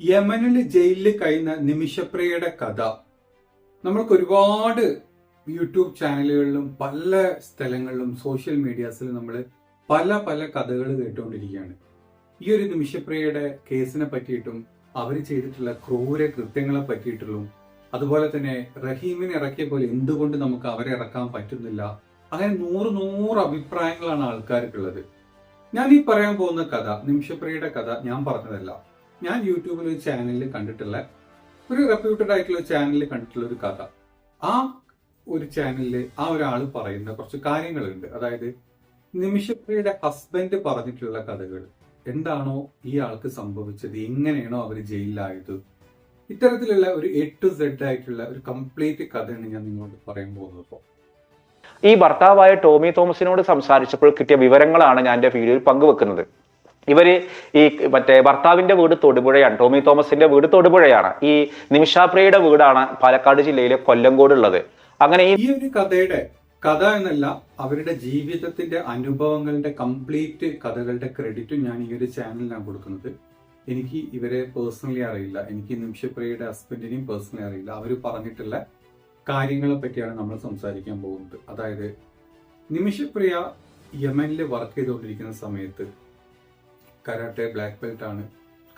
യമനിൽ ജയിലിൽ കഴിയുന്ന നിമിഷപ്രിയയുടെ കഥ നമ്മൾക്ക് ഒരുപാട് യൂട്യൂബ് ചാനലുകളിലും പല സ്ഥലങ്ങളിലും സോഷ്യൽ മീഡിയാസിലും നമ്മൾ പല പല കഥകൾ കേട്ടുകൊണ്ടിരിക്കുകയാണ്. ഈ ഒരു നിമിഷപ്രിയയുടെ കേസിനെ പറ്റിയിട്ടും അവർ ചെയ്തിട്ടുള്ള ക്രൂര കൃത്യങ്ങളെ പറ്റിയിട്ടുള്ളൂ, അതുപോലെ തന്നെ റഹീമിനെ ഇറക്കിയ പോലെ എന്തുകൊണ്ട് നമുക്ക് അവരെ ഇറക്കാൻ പറ്റുന്നില്ല, അങ്ങനെ നൂറ് അഭിപ്രായങ്ങളാണ് ആൾക്കാർക്കുള്ളത്. ഞാൻ ഈ പറയാൻ പോകുന്ന കഥ, നിമിഷപ്രിയയുടെ കഥ ഞാൻ പറഞ്ഞതല്ല. ഞാൻ യൂട്യൂബിൽ ഒരു ചാനലിൽ കണ്ടിട്ടുള്ള, ഒരു റെപ്യൂട്ടഡ് ആയിട്ടുള്ള ചാനലിൽ കണ്ടിട്ടുള്ള ഒരു കഥ. ആ ഒരു ചാനലിൽ ആ ഒരാൾ പറയുന്ന കുറച്ച് കാര്യങ്ങളുണ്ട്. അതായത് നിമിഷപ്രിയയുടെ ഹസ്ബൻഡ് പറഞ്ഞിട്ടുള്ള കഥകൾ, എന്താണോ ഈ ആൾക്ക് സംഭവിച്ചത്, എങ്ങനെയാണോ അവർ ജയിലിലായത്, ഇത്തരത്തിലുള്ള ഒരു A to Z ആയിട്ടുള്ള ഒരു കംപ്ലീറ്റ് കഥയാണ് ഞാൻ നിങ്ങളോട് പറയാൻ പോകുന്നത്. ഇപ്പോൾ ഈ ഭർത്താവായ ടോമി തോമസിനോട് സംസാരിച്ചപ്പോൾ കിട്ടിയ വിവരങ്ങളാണ് ഞാൻ എൻ്റെ വീഡിയോയിൽ പങ്കുവെക്കുന്നത്. ഇവര് ഈ ഭർത്താവിന്റെ വീട് തൊടുപുഴയാണ്, ടോമി തോമസിന്റെ വീട് തൊടുപുഴയാണ്. ഈ നിമിഷപ്രിയയുടെ വീടാണ് പാലക്കാട് ജില്ലയിലെ കൊല്ലങ്കോട് ഉള്ളത്. അങ്ങനെ ഈ ഒരു കഥയുടെ കഥ എന്നല്ല, അവരുടെ ജീവിതത്തിന്റെ അനുഭവങ്ങളുടെ കംപ്ലീറ്റ് കഥകളുടെ ക്രെഡിറ്റും ഞാൻ ഈ ഒരു ചാനലിനാണ് കൊടുക്കുന്നത്. എനിക്ക് ഇവരെ പേഴ്സണലി അറിയില്ല, എനിക്ക് നിമിഷപ്രിയയുടെ ഹസ്ബൻഡിനെയും പേഴ്സണലി അറിയില്ല. അവർ പറഞ്ഞിട്ടുള്ള കാര്യങ്ങളെ പറ്റിയാണ് നമ്മൾ സംസാരിക്കാൻ പോകുന്നത്. അതായത് നിമിഷപ്രിയ യമനിൽ വർക്ക് ചെയ്തുകൊണ്ടിരിക്കുന്ന സമയത്ത് കരാട്ടെ ബ്ലാക്ക് ബെൽറ്റ് ആണ്,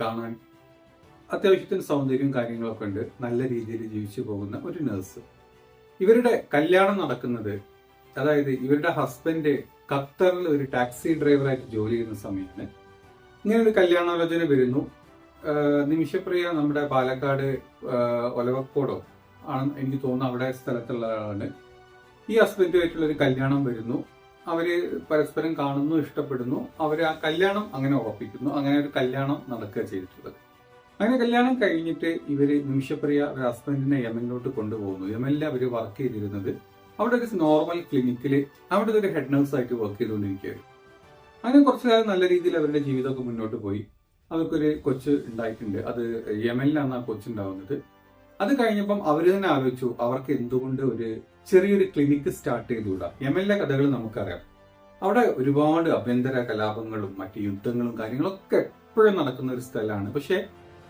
കാണാൻ അത്യാവശ്യത്തിന് സൗന്ദര്യം കാര്യങ്ങളൊക്കെ ഉണ്ട്, നല്ല രീതിയിൽ ജീവിച്ചു പോകുന്ന ഒരു നഴ്സ്. ഇവരുടെ കല്യാണം നടക്കുന്നത്, അതായത് ഇവരുടെ ഹസ്ബൻഡ് ഖത്തറിൽ ഒരു ടാക്സി ഡ്രൈവറായിട്ട് ജോലി ചെയ്യുന്ന സമയത്ത് ഇങ്ങനെ ഒരു കല്യാണാലോചന വരുന്നു. നിമിഷപ്രിയ നമ്മുടെ പാലക്കാട് ഒലവക്കോടോ ആണ് എനിക്ക് തോന്നുന്നു, അവിടെ സ്ഥലത്തുള്ള ആളാണ്. ഈ ഹസ്ബൻഡുമായിട്ടുള്ള ഒരു കല്യാണം വരുന്നു, അവര് പരസ്പരം കാണുന്നു, ഇഷ്ടപ്പെടുന്നു, അവര് ആ കല്യാണം അങ്ങനെ ഉറപ്പിക്കുന്നു. അങ്ങനെ ഒരു കല്യാണം നടക്കുക ചെയ്തിട്ടുള്ളത്. അങ്ങനെ കല്യാണം കഴിഞ്ഞിട്ട് ഇവര് നിമിഷപ്രിയ ഒരു ഹസ്ബൻഡിനെ യമനിലോട്ട് കൊണ്ടുപോകുന്നു. യമനിൽ അവര് വർക്ക് ചെയ്തിരുന്നത് അവിടെ ഒരു നോർമൽ ക്ലിനിക്കിൽ അവിടെ ഒരു ഹെഡ് നഴ്സ് ആയിട്ട് വർക്ക് ചെയ്തുകൊണ്ടിരിക്കുകയായിരുന്നു. അങ്ങനെ കുറച്ചു കാലം നല്ല രീതിയിൽ അവരുടെ ജീവിതമൊക്കെ മുന്നോട്ട് പോയി. അവർക്കൊരു കൊച്ച് ഉണ്ടായിട്ടുണ്ട്. അത് യമനിലാണ് ആ കൊച്ചുണ്ടാവുന്നത്. അത് കഴിഞ്ഞപ്പം അവർ തന്നെ ആലോചിച്ചു, അവർക്ക് എന്തുകൊണ്ട് ഒരു ചെറിയൊരു ക്ലിനിക്ക് സ്റ്റാർട്ട് ചെയ്തുകൂടാ. യമനിലെ കഥകൾ നമുക്കറിയാം. അവിടെ ഒരുപാട് ആഭ്യന്തര കലാപങ്ങളും മറ്റ് യുദ്ധങ്ങളും കാര്യങ്ങളൊക്കെ എപ്പോഴും നടക്കുന്ന ഒരു സ്ഥലമാണ്. പക്ഷെ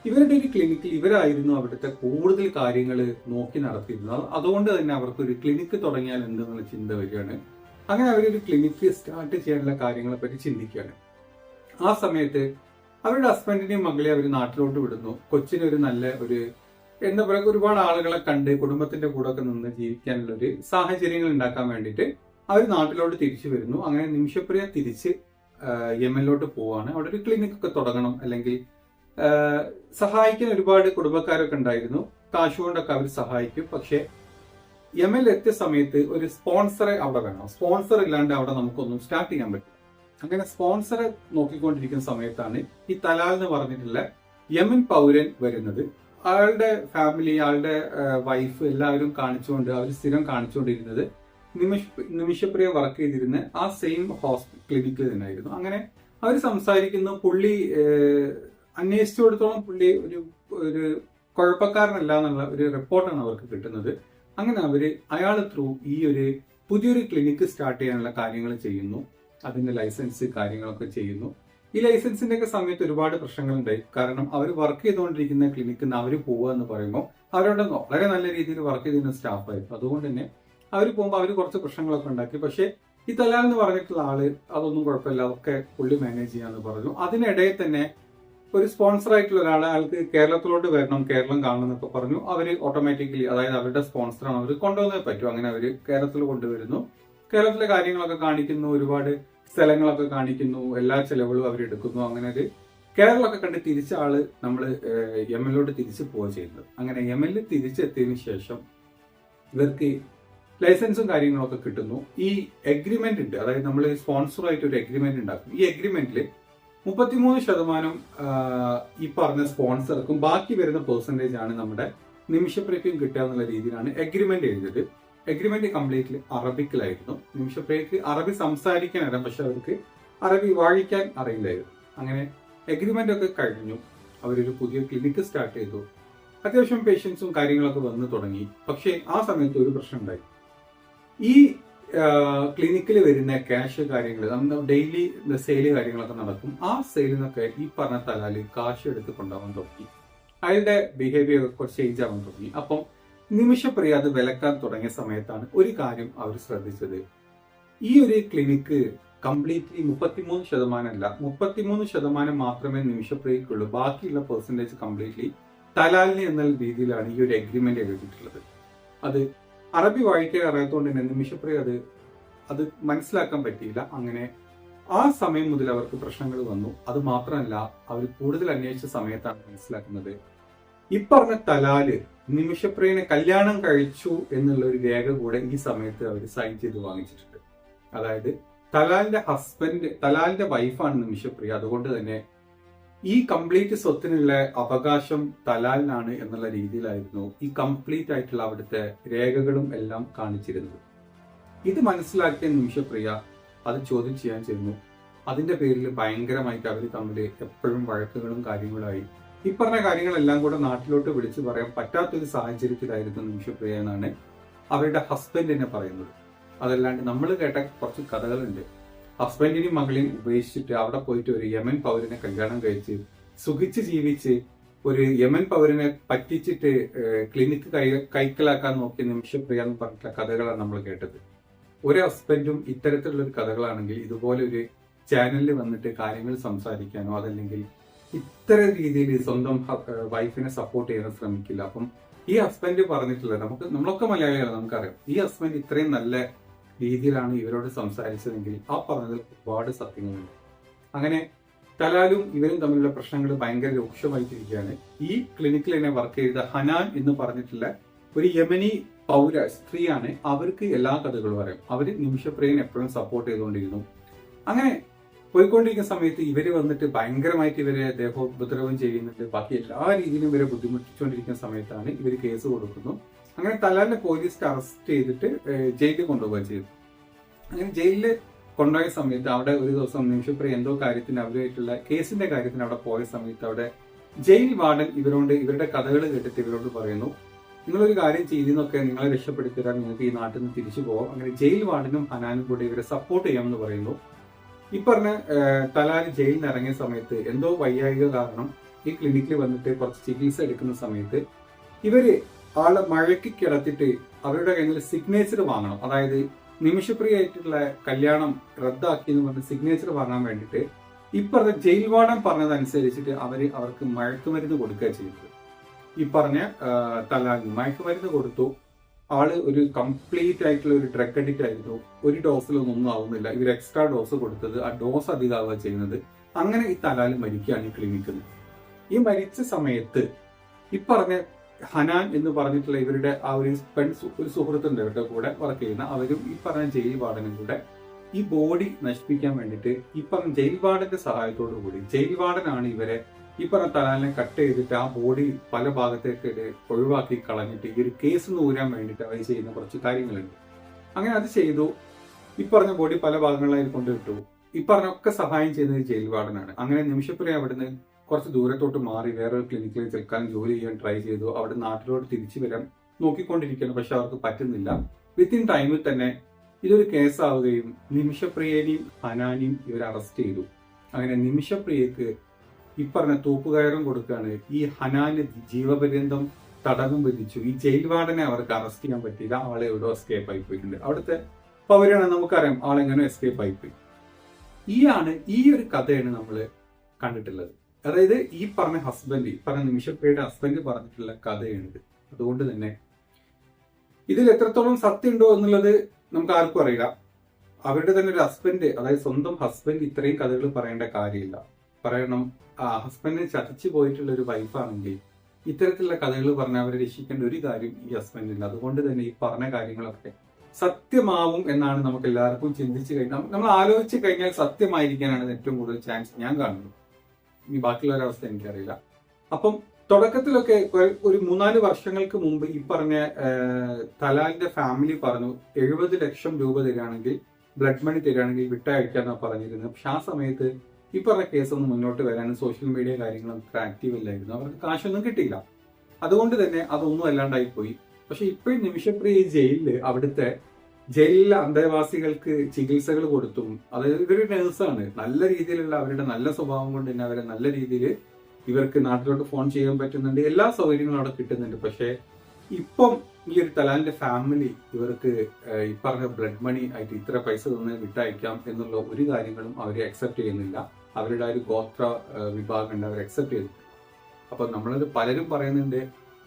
ഇവരുടെ ഒരു ക്ലിനിക്കിൽ ഇവരായിരുന്നു അവിടുത്തെ കൂടുതൽ കാര്യങ്ങൾ നോക്കി നടത്തിയിരുന്നത്. അതുകൊണ്ട് തന്നെ അവർക്കൊരു ക്ലിനിക്ക് തുടങ്ങിയാൽ എന്തെന്നുള്ള ചിന്ത വരികയാണ്. അങ്ങനെ അവരൊരു ക്ലിനിക്ക് സ്റ്റാർട്ട് ചെയ്യാനുള്ള കാര്യങ്ങളെ പറ്റി ചിന്തിക്കുകയാണ്. ആ സമയത്ത് അവരുടെ ഹസ്ബൻഡിനെയും മകളെ അവർ നാട്ടിലോട്ട് വിടുന്നു. കൊച്ചിനൊരു നല്ല ഒരു എന്താ പറയുക, ഒരുപാട് ആളുകളെ കണ്ട് കുടുംബത്തിന്റെ കൂടെ ഒക്കെ നിന്ന് ജീവിക്കാനുള്ള ഒരു സാഹചര്യങ്ങൾ ഉണ്ടാക്കാൻ വേണ്ടിയിട്ട് അവർ നാട്ടിലോട്ട് തിരിച്ചു വരുന്നു. അങ്ങനെ നിമിഷപ്രിയ തിരിച്ച് യമനിലോട്ട് പോവാണ്. അവിടെ ഒരു ക്ലിനിക് ഒക്കെ തുടങ്ങണം, അല്ലെങ്കിൽ സഹായിക്കാൻ ഒരുപാട് കുടുംബക്കാരൊക്കെ ഉണ്ടായിരുന്നു. കാശുകൊണ്ടൊക്കെ അവർ സഹായിക്കും. പക്ഷെ യമനിൽ എത്തിയ സമയത്ത് ഒരു സ്പോൺസറെ അവിടെ വേണം. സ്പോൺസർ ഇല്ലാണ്ട് അവിടെ നമുക്കൊന്നും സ്റ്റാർട്ട് ചെയ്യാൻ പറ്റില്ല. അങ്ങനെ സ്പോൺസറെ നോക്കിക്കൊണ്ടിരിക്കുന്ന സമയത്താണ് ഈ തലാൽ എന്ന് പറഞ്ഞിട്ടുള്ള യമൻ പൗരൻ വരുന്നത്. അയാളുടെ ഫാമിലി, അയാളുടെ വൈഫ് എല്ലാവരും കാണിച്ചുകൊണ്ട്, അവർ സ്ഥിരം കാണിച്ചുകൊണ്ടിരുന്നത് നിമിഷപ്രിയ വർക്ക് ചെയ്തിരുന്ന ആ സെയിം ക്ലിനിക്കിൽ തന്നെയായിരുന്നു. അങ്ങനെ അവർ സംസാരിക്കുന്നു. പുള്ളി അന്വേഷിച്ചു കൊടുത്തോളം പുള്ളി ഒരു കുഴപ്പക്കാരനല്ല എന്നുള്ള ഒരു റിപ്പോർട്ടാണ് അവർക്ക് കിട്ടുന്നത്. അങ്ങനെ അയാൾ ത്രൂ ഈ ഒരു പുതിയൊരു ക്ലിനിക്ക് സ്റ്റാർട്ട് ചെയ്യാനുള്ള കാര്യങ്ങൾ ചെയ്യുന്നു. അതിന്റെ ലൈസൻസ് കാര്യങ്ങളൊക്കെ ചെയ്യുന്നു. ഈ ലൈസൻസിന്റെ ഒക്കെ സമയത്ത് ഒരുപാട് പ്രശ്നങ്ങളുണ്ടായി. കാരണം അവർ വർക്ക് ചെയ്തുകൊണ്ടിരിക്കുന്ന ക്ലിനിക്കിൽ നിന്ന് അവർ പോവുക എന്ന് പറയുമ്പോൾ അവരുടെ വളരെ നല്ല രീതിയിൽ വർക്ക് ചെയ്തിരുന്ന സ്റ്റാഫായിരുന്നു. അതുകൊണ്ട് തന്നെ അവർ പോകുമ്പോൾ അവർ കുറച്ച് പ്രശ്നങ്ങളൊക്കെ ഉണ്ടാക്കി. പക്ഷേ ഈ തലാൽ എന്ന് പറഞ്ഞിട്ടുള്ള ആള് അതൊന്നും കുഴപ്പമില്ല, അതൊക്കെ പുള്ളി മാനേജ് ചെയ്യാന്ന് പറഞ്ഞു. അതിനിടയിൽ തന്നെ ഒരു സ്പോൺസർ ആയിട്ടുള്ള ഒരാളെ, ആൾക്ക് കേരളത്തിലോട്ട് വരണം, കേരളം കാണണം എന്നൊക്കെ പറഞ്ഞു. അവര് ഓട്ടോമാറ്റിക്കലി, അതായത് അവരുടെ സ്പോൺസറാണ്, അവർ കൊണ്ടുവന്നേ പറ്റും. അങ്ങനെ അവര് കേരളത്തിൽ കൊണ്ടുവരുന്നു. കേരളത്തിലെ കാര്യങ്ങളൊക്കെ കാണിക്കുന്നു, ഒരുപാട് സ്ഥലങ്ങളൊക്കെ കാണിക്കുന്നു, എല്ലാ ചെലവുകളും അവരെടുക്കുന്നു. അങ്ങനെ ഒരു കേരളമൊക്കെ കണ്ട് തിരിച്ച ആള് നമ്മള് യമനിലോട്ട് തിരിച്ചു പോവുക ചെയ്യുന്നത്. അങ്ങനെ യമനിൽ തിരിച്ചെത്തിയതിനു ശേഷം ഇവർക്ക് ലൈസൻസും കാര്യങ്ങളൊക്കെ കിട്ടുന്നു. ഈ എഗ്രിമെന്റ് ഉണ്ട്, അതായത് നമ്മൾ സ്പോൺസറുമായിട്ട് ഒരു എഗ്രിമെന്റ് ഉണ്ടാക്കും. ഈ എഗ്രിമെന്റിൽ 33% ഈ പറഞ്ഞ സ്പോൺസർക്കും ബാക്കി വരുന്ന പെർസെന്റേജ് ആണ് നമ്മുടെ നിമിഷപ്രിയക്കും കിട്ടുക എന്നുള്ള രീതിയിലാണ് എഗ്രിമെന്റ് എഴുതിയത്. Agreement completely അറബിക്കിലായിരുന്നു. നിമിഷപ്രിയക്ക് അറബി സംസാരിക്കാൻ അറിയാം, പക്ഷെ അവർക്ക് അറബി വായിക്കാൻ അറിയില്ലായിരുന്നു. അങ്ങനെ എഗ്രിമെന്റ് ഒക്കെ കഴിഞ്ഞു. അവരൊരു പുതിയ ക്ലിനിക്ക് സ്റ്റാർട്ട് ചെയ്തു. അത്യാവശ്യം പേഷ്യൻസും കാര്യങ്ങളൊക്കെ വന്നു തുടങ്ങി. പക്ഷെ ആ സമയത്ത് ഒരു പ്രശ്നം ഉണ്ടായി. ഈ ക്ലിനിക്കിൽ വരുന്ന ക്യാഷ് കാര്യങ്ങൾ, നമ്മൾ ഡെയിലി സെയില് കാര്യങ്ങളൊക്കെ നടക്കും. ആ സെയിലിൽ നിന്നൊക്കെ ഈ പറഞ്ഞ തലാല് കാശ് എടുത്ത് കൊണ്ടുപോകാൻ തുടങ്ങി. അയാളുടെ ബിഹേവിയർ കുറച്ച് ചേഞ്ച് ആവാൻ തുടങ്ങി. അപ്പം നിമിഷപ്രിയ അത് വിലക്കാൻ തുടങ്ങിയ സമയത്താണ് ഒരു കാര്യം അവർ ശ്രദ്ധിച്ചത്. ഈ ഒരു ക്ലിനിക്ക് കംപ്ലീറ്റ്ലി 33% അല്ല, 33% മാത്രമേ നിമിഷപ്രിയക്കുള്ളൂ. ബാക്കിയുള്ള പെർസെന്റേജ് കംപ്ലീറ്റ്ലി തലാലിന് എന്ന രീതിയിലാണ് ഈ ഒരു എഗ്രിമെന്റ് എഴുതിയിട്ടുള്ളത്. അത് അറബി വായിക്കാൻ അറിയാത്തതുകൊണ്ട് തന്നെ നിമിഷപ്രിയ അത് മനസ്സിലാക്കാൻ പറ്റിയില്ല. അങ്ങനെ ആ സമയം മുതൽ അവർക്ക് പ്രശ്നങ്ങൾ വന്നു. അത് മാത്രമല്ല, അവർ കൂടുതൽ അന്വേഷിച്ച സമയത്താണ് മനസ്സിലാക്കുന്നത് ഈ പറഞ്ഞ തലാല് നിമിഷപ്രിയനെ കല്യാണം കഴിച്ചു എന്നുള്ള ഒരു രേഖ കൂടെ ഈ സമയത്ത് അവർ സൈൻ ചെയ്ത് വാങ്ങിച്ചിട്ടുണ്ട്. അതായത് തലാലിന്റെ വൈഫാണ് നിമിഷപ്രിയ. അതുകൊണ്ട് തന്നെ ഈ കംപ്ലീറ്റ് സ്വത്തിനുള്ള അവകാശം തലാലിനാണ് എന്നുള്ള രീതിയിലായിരുന്നു ഈ കംപ്ലീറ്റ് ആയിട്ടുള്ള അവിടുത്തെ രേഖകളും എല്ലാം കാണിച്ചിരുന്നത്. ഇത് മനസ്സിലാക്കിയ നിമിഷപ്രിയ അത് ചോദ്യം ചെയ്യാൻ ചെന്നു. അതിന്റെ പേരിൽ ഭയങ്കരമായിട്ട് അവർ തമ്മിൽ എപ്പോഴും വഴക്കുകളും കാര്യങ്ങളായി. ഈ പറഞ്ഞ കാര്യങ്ങളെല്ലാം കൂടെ നാട്ടിലോട്ട് വിളിച്ചു പറയാൻ പറ്റാത്തൊരു സാഹചര്യത്തിലായിരുന്നു നിമിഷപ്രിയ എന്നാണ് അവരുടെ ഹസ്ബൻഡിനെ പറയുന്നത്. അതല്ലാണ്ട് നമ്മൾ കേട്ട കുറച്ച് കഥകളുണ്ട്. ഹസ്ബൻഡിനെയും മകളെയും ഉപേക്ഷിച്ചിട്ട് അവിടെ പോയിട്ട് ഒരു യമൻ പൗരനെ കല്യാണം കഴിച്ച് സുഖിച്ച് ജീവിച്ച് ഒരു യമൻ പൗരനെ പറ്റിച്ചിട്ട് ക്ലിനിക്ക് കൈക്കലാക്കാൻ നോക്കിയ നിമിഷപ്രിയ എന്ന് പറഞ്ഞിട്ടുള്ള കഥകളാണ് നമ്മൾ കേട്ടത്. ഒരു ഹസ്ബൻഡും ഇത്തരത്തിലുള്ള ഒരു കഥകളാണെങ്കിൽ ഇതുപോലെ ഒരു ചാനലിൽ വന്നിട്ട് കാര്യങ്ങൾ സംസാരിക്കാനോ അതല്ലെങ്കിൽ ഇത്തരം രീതിയിൽ സ്വന്തം വൈഫിനെ സപ്പോർട്ട് ചെയ്യാൻ ശ്രമിക്കില്ല. അപ്പം ഈ ഹസ്ബൻഡ് പറഞ്ഞിട്ടുള്ള നമ്മളൊക്കെ മലയാളികളാണ്, നമുക്കറിയാം ഈ ഹസ്ബൻഡ് ഇത്രയും നല്ല രീതിയിലാണ് ഇവരോട് സംസാരിച്ചതെങ്കിൽ ആ പറഞ്ഞതിൽ ഒരുപാട് സത്യങ്ങളുണ്ട്. അങ്ങനെ തലാലും ഇവരും തമ്മിലുള്ള പ്രശ്നങ്ങൾ ഭയങ്കര രൂക്ഷമായിട്ടിരിക്കുകയാണ്. ഈ ക്ലിനിക്കിൽ തന്നെ വർക്ക് ചെയ്ത ഹനാൻ എന്ന് പറഞ്ഞിട്ടുള്ള ഒരു യമനി സ്ത്രീയാണ്. അവർക്ക് എല്ലാ കഥകളും അറിയാം. അവര് നിമിഷപ്രിയനെ എപ്പോഴും സപ്പോർട്ട് ചെയ്തുകൊണ്ടിരുന്നു. അങ്ങനെ പോയിക്കൊണ്ടിരിക്കുന്ന സമയത്ത് ഇവര് വന്നിട്ട് ഭയങ്കരമായിട്ട് ഇവരെ ദേഹോപദ്രവം ചെയ്യുന്നുണ്ട്. ബാക്കി എല്ലാ രീതിയിലും ഇവരെ ബുദ്ധിമുട്ടിച്ചുകൊണ്ടിരിക്കുന്ന സമയത്താണ് ഇവർ കേസ് കൊടുക്കുന്നു. അങ്ങനെ തലാലിനെ പോലീസ് അറസ്റ്റ് ചെയ്തിട്ട് ജയിലിൽ കൊണ്ടുപോവുക ചെയ്തു. അങ്ങനെ ജയിലിൽ കൊണ്ടുപോയ സമയത്ത് അവിടെ ഒരു ദിവസം നിമിഷപ്രിയ എന്തോ കാര്യത്തിന് അവരുമായിട്ടുള്ള കേസിന്റെ കാര്യത്തിന് അവിടെ പോയ സമയത്ത് അവിടെ ജയിൽ വാർഡൻ ഇവരുടെ കഥകൾ കേട്ടിട്ട് ഇവരോട് പറയുന്നു, നിങ്ങളൊരു കാര്യം ചെയ്തെന്നൊക്കെ നിങ്ങളെ രക്ഷപ്പെടുത്തിയാൽ നിങ്ങൾക്ക് ഈ നാട്ടിൽ നിന്ന് തിരിച്ചു പോകാം. അങ്ങനെ ജയിൽ വാർഡനും ഹനാനും കൂടി ഇവരെ സപ്പോർട്ട് ചെയ്യാമെന്ന് പറയുന്നു. ഈ പറഞ്ഞ തലാല് ജയിലിൽ നിന്ന് ഇറങ്ങിയ സമയത്ത് എന്തോ വൈകാരിക കാരണം ഈ ക്ലിനിക്കിൽ വന്നിട്ട് കുറച്ച് ചികിത്സ എടുക്കുന്ന സമയത്ത് ഇവര് ആളെ മഴയ്ക്ക് കിടത്തിട്ട് അവരുടെ കയ്യിൽ നിന്ന് സിഗ്നേച്ചർ വാങ്ങണം. അതായത് നിമിഷപ്രിയ ആയിട്ടുള്ള കല്യാണം റദ്ദാക്കി എന്ന് പറഞ്ഞ് സിഗ്നേച്ചർ വാങ്ങാൻ വേണ്ടിയിട്ട് ഈ പറഞ്ഞ ജയിൽ വാർഡൻ പറഞ്ഞതനുസരിച്ചിട്ട് അവർക്ക് മയക്കുമരുന്ന് കൊടുക്കുക ചെയ്തത്. ഈ പറഞ്ഞ തലാലിന് മയക്കുമരുന്ന് കൊടുത്തു. ആള് ഒരു കംപ്ലീറ്റ് ആയിട്ടുള്ള ഒരു ഡ്രഗ് അഡിക്റ്റ് ആയിരുന്നു. ഒരു ഡോസിലൊന്നും ആവുന്നില്ല. ഇവർ എക്സ്ട്രാ ഡോസ് കൊടുത്തത് ആ ഡോസ് അധികമാവുക ചെയ്യുന്നത്. അങ്ങനെ ഈ തലാല് മരിക്കുകയാണ് ഈ ക്ലിനിക്കിൽ. ഈ മരിച്ച സമയത്ത് ഈ പറഞ്ഞ ഹനാൻ എന്ന് പറഞ്ഞിട്ടുള്ള ഇവരുടെ ആ ഒരു സുഹൃത്തുണ്ട് ഇവരുടെ കൂടെ വർക്ക് ചെയ്യുന്ന, അവരും ഈ പറഞ്ഞ ജയിൽ വാർഡനും കൂടെ ഈ ബോഡി നശിപ്പിക്കാൻ വേണ്ടിയിട്ട് ഈ പറഞ്ഞ ജയിൽ വാർഡന്റെ സഹായത്തോടു കൂടി ജയിൽ വാർഡനാണ് ഇവരെ ഈ പറഞ്ഞ തലാലിനെ കട്ട് ചെയ്തിട്ട് ആ ബോഡി പല ഭാഗത്തേക്ക് ഒഴിവാക്കി കളഞ്ഞിട്ട് ഈ ഒരു കേസ് നൂരാൻ വേണ്ടിയിട്ട് അവർ ചെയ്യുന്ന കുറച്ച് കാര്യങ്ങളുണ്ട്. അങ്ങനെ അത് ചെയ്തു. ഈ പറഞ്ഞ ബോഡി പല ഭാഗങ്ങളിലായി കൊണ്ടുവിട്ടു. ഈ പറഞ്ഞൊക്കെ സഹായം ചെയ്യുന്നത് ജയിൽ വാർഡനാണ്. അങ്ങനെ നിമിഷപ്രിയ അവിടുന്ന് കുറച്ച് ദൂരത്തോട്ട് മാറി വേറൊരു ക്ലിനിക്കിൽ തൽക്കാലം ജോലി ചെയ്യാൻ ട്രൈ ചെയ്തു. അവിടെ നാട്ടിലോട്ട് തിരിച്ചു വരാൻ നോക്കിക്കൊണ്ടിരിക്കുകയാണ്. പക്ഷെ അവർക്ക് പറ്റുന്നില്ല. വിത്തിൻ ടൈമിൽ തന്നെ ഇതൊരു കേസാവുകയും നിമിഷപ്രിയനെയും ഹനാനെയും ഇവർ അറസ്റ്റ് ചെയ്തു. അങ്ങനെ നിമിഷപ്രിയക്ക് ഈ പറഞ്ഞ തൂപ്പുകയറും കൊടുക്കുകയാണ്. ഈ ഹനാന് ജീവപര്യന്തം തടവും വിധിച്ചു. ഈ ജയിൽ വാർഡനെ അവർക്ക് അറസ്റ്റ് ചെയ്യാൻ പറ്റിയില്ല. ആളെ എവിടെ എസ്കേപ്പ് ആയി പോയിട്ടുണ്ട്. അവിടുത്തെ പൗരാണ്, നമുക്കറിയാം ആളെങ്ങനെ എസ്കേപ്പ് ആയിപ്പോയി. ഈ ഒരു കഥയാണ് നമ്മൾ കണ്ടിട്ടുള്ളത്. അതായത് ഈ പറഞ്ഞ നിമിഷപ്രിയയുടെ ഹസ്ബൻഡ് പറഞ്ഞിട്ടുള്ള കഥയാണിത്. അതുകൊണ്ട് തന്നെ ഇതിൽ എത്രത്തോളം സത്യം ഉണ്ടോ എന്നുള്ളത് നമുക്ക് ആർക്കും അറിയില്ല. അവരുടെ തന്നെ ഒരു ഹസ്ബൻഡ്, അതായത് സ്വന്തം ഹസ്ബൻഡ് ഇത്രയും കഥകൾ പറയേണ്ട കാര്യമില്ല. പറയണം, ഹസ്ബൻഡിനെ ചതിച്ചു പോയിട്ടുള്ള ഒരു വൈഫാണെങ്കിൽ ഇത്തരത്തിലുള്ള കഥകൾ പറഞ്ഞാൽ അവരെ രക്ഷിക്കേണ്ട ഒരു കാര്യം ഈ ഹസ്ബൻഡില്ല. അതുകൊണ്ട് തന്നെ ഈ പറഞ്ഞ കാര്യങ്ങളൊക്കെ സത്യമാവും എന്നാണ് നമുക്ക് എല്ലാവർക്കും ചിന്തിച്ചു കഴിഞ്ഞാൽ, നമ്മൾ ആലോചിച്ച് കഴിഞ്ഞാൽ സത്യമായിരിക്കാനാണ് ഏറ്റവും കൂടുതൽ ചാൻസ് ഞാൻ കാണുന്നത്. ഇനി ബാക്കിയുള്ളൊരവസ്ഥ എനിക്കറിയില്ല. അപ്പം തുടക്കത്തിലൊക്കെ ഒരു 3-4 വർഷങ്ങൾക്ക് മുമ്പ് ഈ പറഞ്ഞ തലാലിന്റെ ഫാമിലി പറഞ്ഞു 70 ലക്ഷം രൂപ തരികയാണെങ്കിൽ, ബ്ലഡ് മണി തരികയാണെങ്കിൽ വിട്ടയക്കാന്നാണ് പറഞ്ഞിരുന്നത്. പക്ഷെ ആ സമയത്ത് ഈ പറഞ്ഞ കേസൊന്നും മുന്നോട്ട് വരാനും സോഷ്യൽ മീഡിയ കാര്യങ്ങളൊക്കെ ആക്റ്റീവ് അല്ലായിരുന്നു. അവർക്ക് കാശൊന്നും കിട്ടിയില്ല. അതുകൊണ്ട് തന്നെ അതൊന്നും അല്ലാണ്ടായി പോയി. പക്ഷെ ഇപ്പോഴും നിമിഷപ്രിയ അവിടുത്തെ ജയിലിലെ അന്തേവാസികൾക്ക് ചികിത്സകൾ കൊടുത്തും, അതായത് ഇവര് നേഴ്സാണ്, നല്ല രീതിയിലുള്ള അവരുടെ നല്ല സ്വഭാവം കൊണ്ട് തന്നെ അവരെ നല്ല രീതിയിൽ ഇവർക്ക് നാട്ടിലോട്ട് ഫോൺ ചെയ്യാൻ പറ്റുന്നുണ്ട്, എല്ലാ സൗകര്യങ്ങളും അവിടെ കിട്ടുന്നുണ്ട്. പക്ഷേ ഇപ്പം ഈ ഒരു തലാലിന്റെ ഫാമിലി ഇവർക്ക് ഈ പറഞ്ഞ ബ്ലഡ് മണി ആയിട്ട് ഇത്ര പൈസ തന്നെ വിട്ടയക്കാം എന്നുള്ള ഒരു കാര്യങ്ങളും അവർ അക്സെപ്റ്റ് ചെയ്യുന്നില്ല. അവരുടെ ഒരു ഗോത്ര വിഭാഗം ഉണ്ട്, അവർ അക്സെപ്റ്റ് ചെയ്യുന്നുണ്ട്. അപ്പൊ നമ്മളത് പലരും പറയുന്നുണ്ട്,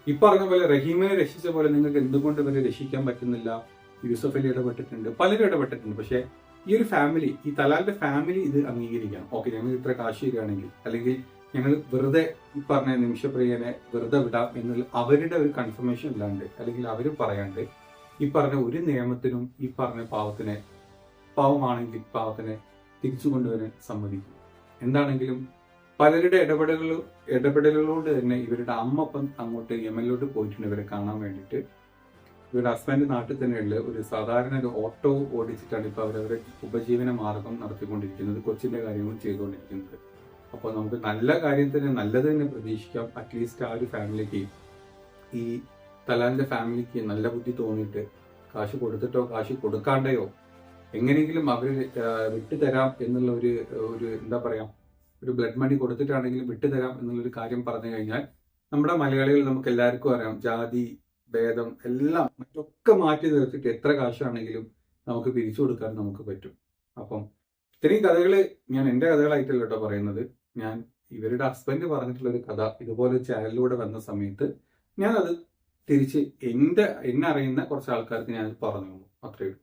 ഈ പറഞ്ഞ പോലെ റഹീമിനെ രക്ഷിച്ച പോലെ നിങ്ങൾക്ക് എന്തുകൊണ്ട് ഇവരെ രക്ഷിക്കാൻ പറ്റുന്നില്ല? യൂസഫ് അലി ഇടപെട്ടിട്ടുണ്ട്, പലരും ഇടപെട്ടിട്ടുണ്ട്. പക്ഷെ ഈ ഒരു ഫാമിലി, ഈ തലാലിന്റെ ഫാമിലി ഇത് അംഗീകരിക്കണം. ഓക്കെ, ഞങ്ങൾ ഇത്ര കാശ് തരികയാണെങ്കിൽ, അല്ലെങ്കിൽ ഞങ്ങൾ വെറുതെ ഈ പറഞ്ഞ നിമിഷപ്രിയനെ വെറുതെ വിടാം എന്നുള്ള അവരുടെ ഒരു കൺഫർമേഷൻ ഇല്ലാണ്ട്, അല്ലെങ്കിൽ അവർ പറയാണ്ട് ഈ പറഞ്ഞ ഒരു നിയമത്തിനും ഈ പറഞ്ഞ പാവമാണെങ്കിൽ പാവത്തിനെ തിരിച്ചു കൊണ്ടുവരാൻ സമ്മതിക്കും. എന്താണെങ്കിലും പലരുടെ ഇടപെടലുകളോട് തന്നെ ഇവരുടെ അമ്മപ്പം അങ്ങോട്ട് യമനിലോട്ട് പോയിട്ടുണ്ട് ഇവരെ കാണാൻ വേണ്ടിയിട്ട്. ഇവരുടെ ഹസ്ബൻഡ് നാട്ടിൽ തന്നെയുള്ള ഒരു സാധാരണ ഒരു ഓട്ടോ ഓടിച്ചിട്ടാണ് ഇപ്പൊ അവരവരുടെ ഉപജീവന മാർഗം നടത്തിക്കൊണ്ടിരിക്കുന്നത്, കൊച്ചിന്റെ കാര്യങ്ങളും ചെയ്തുകൊണ്ടിരിക്കുന്നത്. അപ്പോൾ നമുക്ക് നല്ല കാര്യം തന്നെ, നല്ലത് തന്നെ പ്രതീക്ഷിക്കാം. അറ്റ്ലീസ്റ്റ് ആ ഒരു ഫാമിലിക്ക്, ഈ തലാലിന്റെ ഫാമിലിക്ക് നല്ല ബുദ്ധി തോന്നിയിട്ട് കാശ് കൊടുത്തിട്ടോ കാശ് കൊടുക്കാണ്ടയോ എങ്ങനെയെങ്കിലും അവർ വിട്ടുതരാം എന്നുള്ള ഒരു എന്താ പറയാ, ഒരു ബ്ലഡ് മണി കൊടുത്തിട്ടാണെങ്കിലും വിട്ടുതരാം എന്നുള്ളൊരു കാര്യം പറഞ്ഞു കഴിഞ്ഞാൽ നമ്മുടെ മലയാളികൾ നമുക്ക് എല്ലാവർക്കും അറിയാം, ജാതി ഭേദം എല്ലാം മറ്റൊക്കെ മാറ്റി നിർത്തിയിട്ട് എത്ര കാശാണെങ്കിലും നമുക്ക് പിരിച്ചു കൊടുക്കാൻ നമുക്ക് പറ്റും. അപ്പം ഇത്രയും കഥകള് ഞാൻ എൻ്റെ കഥകളായിട്ടല്ല കേട്ടോ പറയുന്നത്. ഞാൻ ഇവരുടെ ഹസ്ബൻഡ് പറഞ്ഞിട്ടുള്ള ഒരു കഥ ഇതുപോലെ ചാനലിലൂടെ വന്ന സമയത്ത് ഞാനത് തിരിച്ച് എന്നെ അറിയുന്ന കുറച്ച് ആൾക്കാർക്ക് ഞാനത് പറഞ്ഞു, അത്രയേ ഉള്ളൂ.